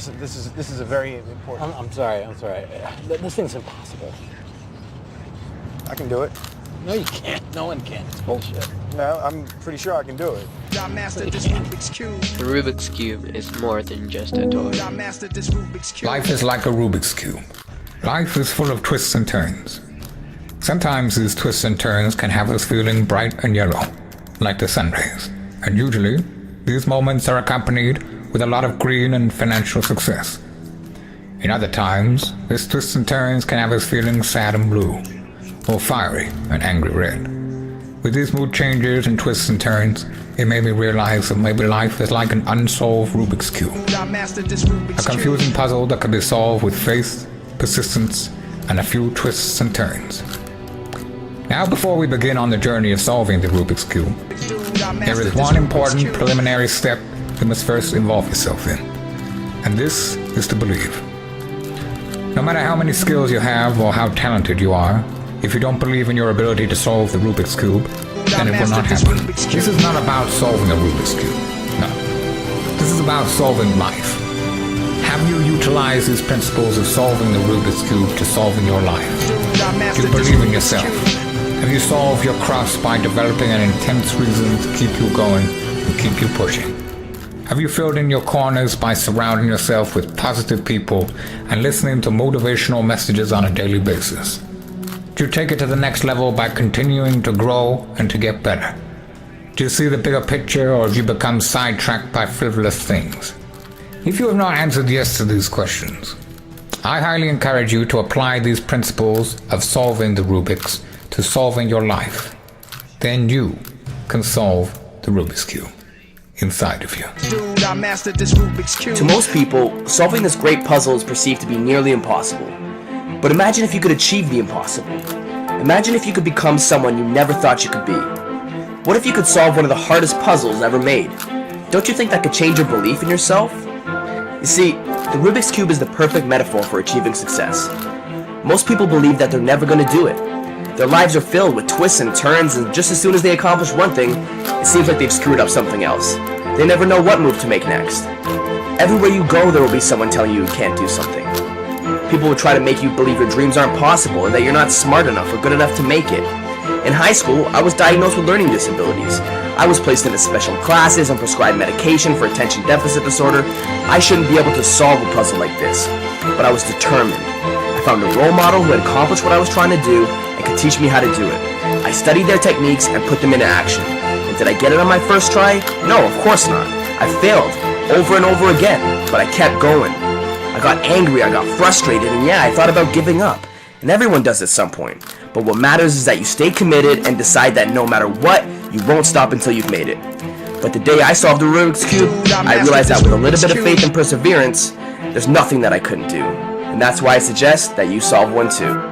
This is a very important. I'm sorry. This thing's impossible. I can do it. No, you can't. No one can. It's bullshit. No, I'm pretty sure I can do it. The Rubik's Cube is more than just a toy. Life is like a Rubik's Cube. Life is full of twists and turns. Sometimes these twists and turns can have us feeling bright and yellow, like the sun rays. And usually, these moments are accompanied with a lot of green and financial success. In other times, these twists and turns can have us feeling sad and blue, or fiery and angry red. With these mood changes and twists and turns, it made me realize that maybe life is like an unsolved Rubik's Cube. A confusing puzzle that can be solved with faith, persistence, and a few twists and turns. Now, before we begin on the journey of solving the Rubik's Cube, there is one important preliminary step you must first involve yourself in. And this is to believe. No matter how many skills you have or how talented you are, if you don't believe in your ability to solve the Rubik's Cube, then it will not happen. This is not about solving the Rubik's Cube. No. This is about solving life. Have you utilized these principles of solving the Rubik's Cube to solving your life? Do you believe in yourself? Have you solved your cross by developing an intense reason to keep you going and keep you pushing? Have you filled in your corners by surrounding yourself with positive people and listening to motivational messages on a daily basis? Do you take it to the next level by continuing to grow and to get better? Do you see the bigger picture, or have you become sidetracked by frivolous things? If you have not answered yes to these questions, I highly encourage you to apply these principles of solving the Rubik's to solving your life. Then you can solve the Rubik's Cube inside of you. To most people, solving this great puzzle is perceived to be nearly impossible. But imagine if you could achieve the impossible. Imagine if you could become someone you never thought you could be. What if you could solve one of the hardest puzzles ever made? Don't you think that could change your belief in yourself? You see, the Rubik's Cube is the perfect metaphor for achieving success. Most people believe that they're never going to do it. Their lives are filled with twists and turns, and just as soon as they accomplish one thing, it seems like they've screwed up something else. They never know what move to make next. Everywhere you go, there will be someone telling you can't do something. People will try to make you believe your dreams aren't possible or that you're not smart enough or good enough to make it. In high school, I was diagnosed with learning disabilities. I was placed into special classes and prescribed medication for attention deficit disorder. I shouldn't be able to solve a puzzle like this, but I was determined. I found a role model who had accomplished what I was trying to do and could teach me how to do it. I studied their techniques and put them into action. And did I get it on my first try? No, of course not. I failed over and over again, but I kept going. I got angry, I got frustrated, and yeah, I thought about giving up. And everyone does at some point. But what matters is that you stay committed and decide that no matter what, you won't stop until you've made it. But the day I solved the Rubik's Cube, I realized that with a little bit of faith and perseverance, there's nothing that I couldn't do. And that's why I suggest that you solve one too.